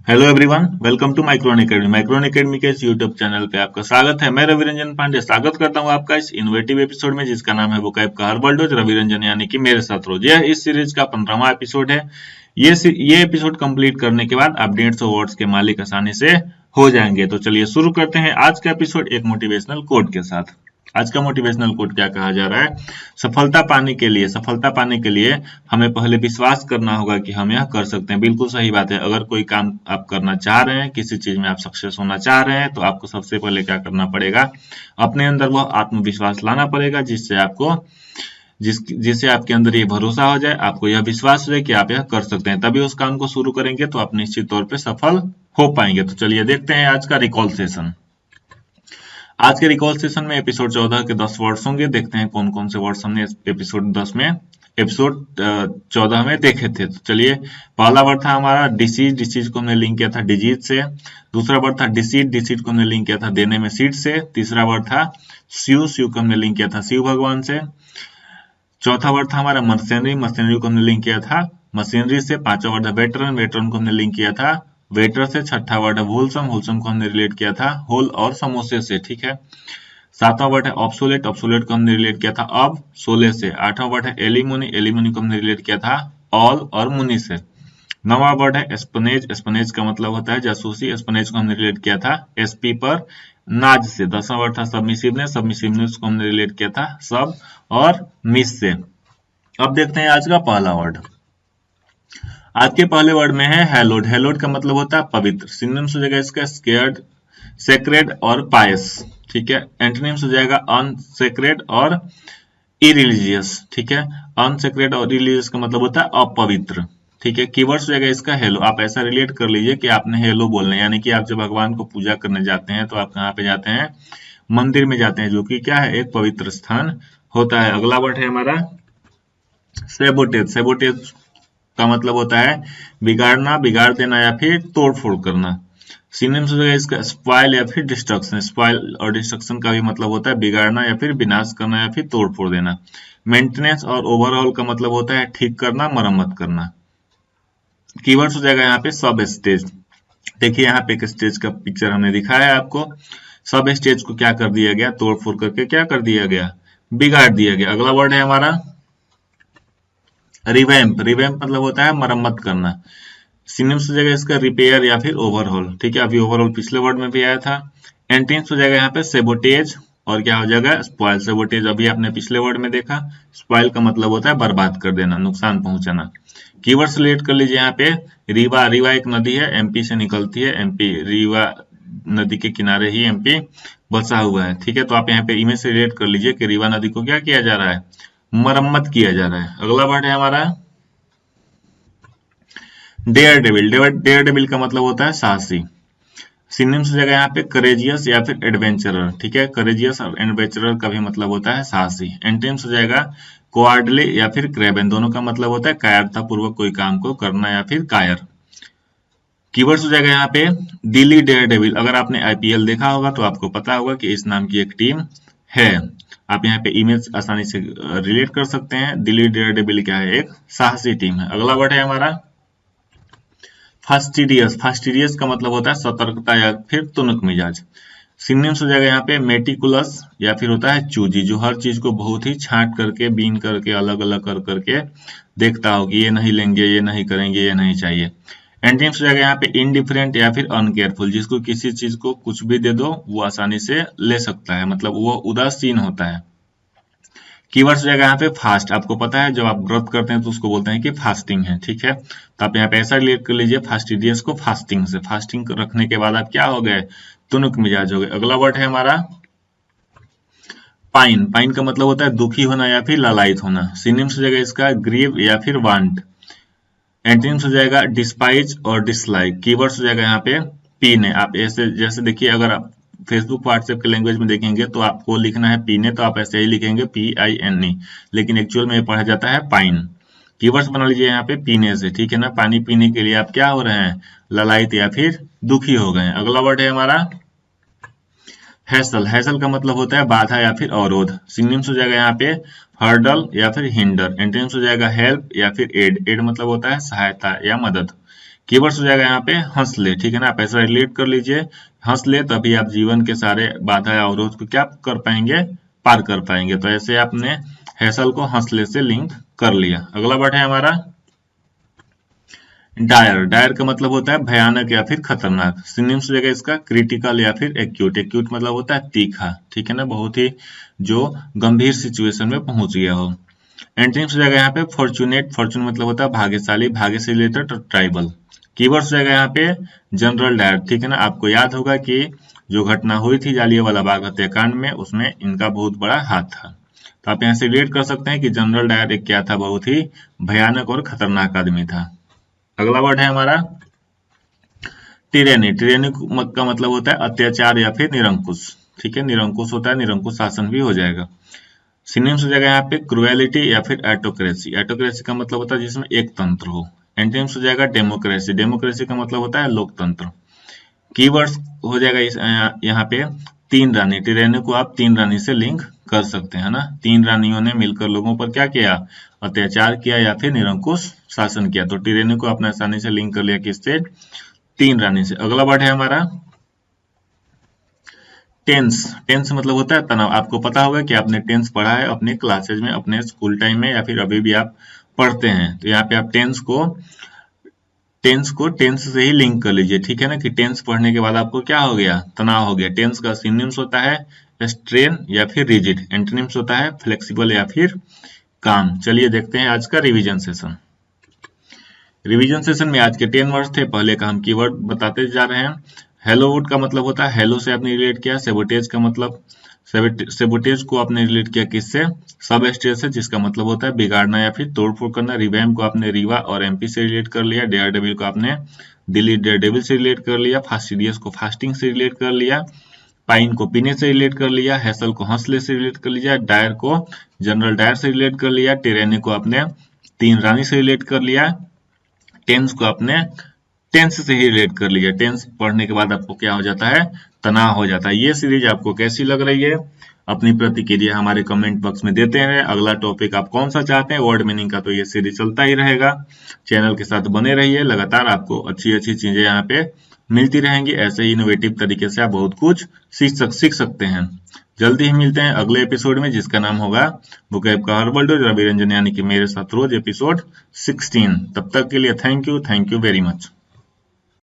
Hello everyone, welcome to micron academy. Micron academy के इस YouTube channel पे आपका स्वागत है। मैं रवि रंजन पांडे स्वागत करता हूं आपका इस इनोवेटिव एपिसोड में, जिसका नाम है वोकैब का हर वर्ड रोज रवि रंजन यानी कि मेरे साथ रोज। यह इस सीरीज का 15वां एपिसोड है। ये एपिसोड कंप्लीट करने के बाद आप 150 वर्ड्स के मालिक आसानी से हो जाएंगे। तो चलिए शुरू करते हैं आज का एपिसोड एक मोटिवेशनल कोट के साथ। आज का मोटिवेशनल कोट क्या कहा जा रहा है? सफलता पाने के लिए हमें पहले विश्वास करना होगा कि हम यह कर सकते हैं। बिल्कुल सही बात है। अगर कोई काम आप करना चाह रहे हैं, किसी चीज में आप सक्सेस होना चाह रहे हैं, तो आपको सबसे पहले क्या करना पड़ेगा? अपने अंदर वह आत्मविश्वास लाना पड़ेगा, जिससे आपके अंदर ये भरोसा हो जाए, आपको यह विश्वास हो जाए कि आप यह कर सकते हैं। तभी उस काम को शुरू करेंगे तो आप निश्चित तौर पर सफल हो पाएंगे। तो चलिए देखते हैं आज का रिकॉल सेशन। आज के रिकॉल सेशन में एपिसोड 14 के 10 वर्ड्स होंगे। देखते हैं कौन कौन से वर्ड्स हमने एपिसोड 14 में देखे थे। तो चलिए, पहला वर्ड था हमारा डिसीज को हमने लिंक किया था डिजीज से। दूसरा वर्ड था डिसीड को हमने लिंक किया था देने में सीड से। तीसरा वर्ड था स्यू को हमने लिंक किया था शिव भगवान से। चौथा वर्ड था हमारा मशीनरी को हमने लिंक किया था मशीनरी से। पांचवा वर्ड था वेटरन को हमने लिंक किया था वेटर से। छठा वर्ड है होलसम को हमने रिलेट किया था होल और समोसे से। ठीक है। सातवां वर्ड है ऑब्सोलेट को हमने रिलेट किया था अब सोले से। आठवां वर्ड है एलिमुनी को हमने रिलेट किया था ऑल और मुनि से। नौवां वर्ड है एस्पनेज का मतलब होता है जासूसी। एस्पनेज को हमने रिलेट किया था एसपी पर नाज से। 10वां वर्ड था सबमिसिवनेस को हमने रिलेट किया था सब और मिस से। अब देखते हैं आज का पहला वर्ड। आज के पहले वर्ड में है हैलोड का मतलब होता है पवित्र। सिनोनिम्स हो जाएगा इसका स्केयर्ड, सेक्रेड और पायस। ठीक है। एंटोनिम्स हो जाएगा अनसेक्रेड और इरिलीजियस। ठीक है। अनसेक्रेड और इरिलीजियस का मतलब होता है अपवित्र। ठीक है। कीवर्ड्स हो जाएगा इसका हेलो। आप ऐसा रिलेट कर लीजिए कि आपने हेलो बोलना है, यानी कि आप जब भगवान को पूजा करने जाते हैं तो आप कहाँ पे जाते हैं? मंदिर में जाते हैं, जो कि क्या है? एक पवित्र स्थान होता है। अगला वर्ड है हमारा सेबोटेज का मतलब होता है बिगाड़ना, बिगाड़ देना या फिर तोड़फोड़ करना। सिनोनिम्स हो जाएगा इसका स्पॉइल या फिर डिस्ट्रक्शन। स्पॉइल और डिस्ट्रक्शन का भी मतलब होता है बिगाड़ना या फिर विनाश करना या फिर तोड़फोड़ देना। मेंटेनेंस और ओवरऑल का मतलब होता है ठीक करना, मरम्मत करना। कीवर्ड्स हो जाएगा यहाँ पे सब स्टेज। देखिए यहाँ पे एक स्टेज का पिक्चर हमने दिखाया है आपको। सब स्टेज को क्या कर दिया गया? तोड़फोड़ करके क्या कर दिया गया? बिगाड़ दिया गया। अगला वर्ड है हमारा रिवैम्प मतलब होता है मरम्मत करना। सिनोनिम्स हो जाएगा इसका रिपेयर या फिर ओवरहॉल। ठीक है। अभी ओवरऑल पिछले वर्ड में भी आया था। एंटीन्स हो जाएगा यहाँ पे सेबोटेज और क्या हो जाएगा? स्पॉइल। सेबोटेज अभी आपने पिछले वर्ड में देखा। स्पॉइल का मतलब होता है बर्बाद कर देना, नुकसान पहुंचाना। कीवर्ड्स रिलेट कर लीजिए यहाँ पे। रीवा एक नदी है, एमपी से निकलती है। एमपी रीवा नदी के किनारे ही एमपी बसा हुआ है। ठीक है। तो आप यहाँ पे इमेज से रिलेट कर लीजिए कि रीवा नदी को क्या किया जा रहा है? मरम्मत किया जा रहा है। अगला वर्ड है हमारा डेयर डेविल का मतलब होता है साहसी। सिनोनिम्स हो जाएगा यहाँ पे करेजियस या फिर एडवेंचरर। ठीक है। करेजियस और एडवेंचरर का भी मतलब होता है साहसी। एंटोनिम्स हो जाएगा कोआर्डले या फिर क्रेबन। दोनों का मतलब होता है कायरता पूर्वक कोई काम को करना या फिर कायर। कीवर्ड्स हो जाएगा यहाँ पे दिल्ली डेयर डेविल। अगर आपने आईपीएल देखा होगा तो आपको पता होगा कि इस नाम की एक टीम है। आप यहाँ पे इमेज आसानी से रिलेट कर सकते हैं। दिल्ली डेयर डेविल क्या है? एक साहसी टीम है। अगला वर्ड है हमारा फास्टिडियस का मतलब होता है सतर्कता या फिर तुनक मिजाज। सिनोनिम्स हो जाएगा यहाँ पे मेटिकुलस या फिर होता है चूजी, जो हर चीज को बहुत ही छांट करके, बीन करके, अलग अलग कर करके देखता हो कि ये नहीं लेंगे, ये नहीं करेंगे, ये नहीं चाहिए। एंटोनिम्स हो जाएगा यहाँ पे इनडिफरेंट या फिर अनकेयरफुल, जिसको किसी चीज को कुछ भी दे दो वो आसानी से ले सकता है, मतलब वो उदासीन होता है। कीवर्ड्स हो जाएगा यहाँ पे फास्ट। आपको पता है जब आप व्रत करते हैं तो उसको बोलते हैं कि फास्टिंग है। ठीक है। तो आप यहाँ पे ऐसा रिलेट कर लीजिए फास्टिडियस को फास्टिंग से। फास्टिंग रखने के बाद आप क्या हो गए? तुनक मिजाज हो गए। अगला वर्ड है हमारा पाइन का मतलब होता है दुखी होना या फिर ललायित होना। सिनोनिम्स हो जाएगा इसका ग्रीव या फिर वांट। एंटोनिम्स हो जाएगा डिस्पाइज और डिसलाइक। कीवर्ड्स हो जाएगा यहाँ पे पीने। आप ऐसे जैसे देखिए, अगर आप फेसबुक व्हाट्सएप के लैंग्वेज में देखेंगे तो आपको लिखना है पीने, तो आप ऐसे ही लिखेंगे PINE, लेकिन एक्चुअल में पढ़ा जाता है पाइन। कीवर्ड्स बना लीजिए यहाँ पे पीने से। ठीक है ना। पानी पीने के लिए आप क्या हो रहे हैं? ललायित या फिर दुखी हो गए हैं। अगला वर्ड है हमारा हैसल का मतलब होता है बाधा या फिर अवरोध। सिनोनिम्स हो जाएगा यहाँ पे हर्डल या फिर हिंडर। एंटोनिम्स हो जाएगा हेल्प या फिर एड मतलब होता है सहायता या मदद। कीवर्ड्स हो जाएगा यहाँ पे हंस ले, ठीक है ना, आप ऐसा रिलेट कर लीजिए, हंस ले तभी आप जीवन के सारे बाधा अवरोध को क्या कर पाएंगे, पार कर पाएंगे। तो ऐसे आपने हैसल को हंस ले से लिंक कर लिया। अगला वर्ड है हमारा डायर। डायर का मतलब होता है भयानक या फिर खतरनाक। सिनोनिम्स हो जाएगा इसका क्रिटिकल या फिर एक्यूट। एक्यूट मतलब होता है तीखा, ठीक है ना, बहुत ही जो गंभीर सिचुएशन में पहुंच गया हो। एंटोनिम्स हो जाएगा यहाँ पे फॉर्चुनेट। फॉर्चून मतलब होता है भाग्यशाली, भाग्य से रिलेटेड ट्राइबल। कीवर्ड्स हो जाएगा यहाँ पे जनरल डायर, ठीक है ना, आपको याद होगा कि जो घटना हुई थी जालियांवाला बाग हत्याकांड में, उसमें इनका बहुत बड़ा हाथ था। तो आप यहाँ से रिलेट कर सकते हैं कि जनरल डायर एक क्या था, बहुत ही भयानक और खतरनाक आदमी था। अगला वर्ड है हमारा टिरेनी। टिरेनी का मतलब होता है अत्याचार या फिर निरंकुश, ठीक है, निरंकुश होता है, निरंकुश शासन भी हो जाएगा। सिनोनिम्स हो जाएगा यहाँ पे क्रुएलिटी या फिर एटोक्रेसी। एटोक्रेसी का मतलब होता है जिसमें एक तंत्र हो। एंटोनिम्स हो जाएगा डेमोक्रेसी। डेमोक्रेसी का मतलब होता है लोकतंत्र। कीवर्ड्स हो जाएगा इस यहाँ पे तीन रानी। टिरेनी को आप तीन रानी से लिंक कर सकते हैं ना, तीन रानियों ने मिलकर लोगों पर क्या किया, अत्याचार किया या फिर निरंकुश शासन किया। तो टिरेनी को आपने आसानी से लिंक कर लिया किससे, तीन रानी से। अगला वर्ड है हमारा टेंस। टेंस मतलब होता है तनाव। आपको पता होगा कि आपने टेंस पढ़ा है अपने क्लासेज में, अपने स्कूल टाइम में, या फिर अभी भी आप पढ़ते हैं। तो यहाँ पे आप टेंस को टेंस से ही लिंक कर लीजिए, ठीक है ना, कि टेंस पढ़ने के बाद आपको क्या हो गया, तनाव हो गया। टेंस का सिनोनिम्स होता है स्ट्रेन या फिर रिजिड। एंटोनिम्स होता है फ्लेक्सिबल या फिर काम। चलिए देखते हैं आज का रिवीजन सेशन। रिवीजन सेशन में आज के 10 वर्ड्स थे। पहले का हम कीवर्ड बताते जा रहे हैं। हेलोवुड का मतलब होता है, हेलो से आपने रिलेट किया। सेबोटेज का मतलब, सेबोटेज को आपने रिलेट किया किससे, सब स्टेज से, जिसका मतलब होता है बिगाड़ना या फिर तोड़फोड़ करना। रिवैम को आपने रीवा और एमपी से रिलेट कर लिया। डेयर डेविल को आपने दिल्ली डेयर डेविल से रिलेट कर लिया। फास्टिडियस को फास्टिंग से रिलेट कर लिया। पाइन को पीने से रिलेट कर लिया। हैसल को हंसले से रिलेट कर लिया। डायर को जनरल डायर से रिलेट कर लिया। टिरेनी को आपने तीन रानी से रिलेट कर लिया। टेंस को आपने टेंस से ही रिलेट कर लिया। टेंस पढ़ने के बाद आपको क्या हो जाता है, तनाव हो जाता है। ये सीरीज आपको कैसी लग रही है, अपनी प्रतिक्रिया हमारे कमेंट बॉक्स में देते हैं। अगला टॉपिक आप कौन सा चाहते हैं वर्ड मीनिंग का, तो ये सीरीज चलता ही रहेगा। चैनल के साथ बने रहिए, लगातार आपको अच्छी अच्छी चीजें यहाँ पे मिलती रहेंगी। ऐसे ही इनोवेटिव तरीके से आप बहुत कुछ सीख सकते हैं। जल्दी ही मिलते हैं अगले एपिसोड में, जिसका नाम होगा बुकैब का हर वर्ल्ड रवि रंजन, यानी कि मेरे साथ रोज एपिसोड 16। तब तक के लिए थैंक यू वेरी मच।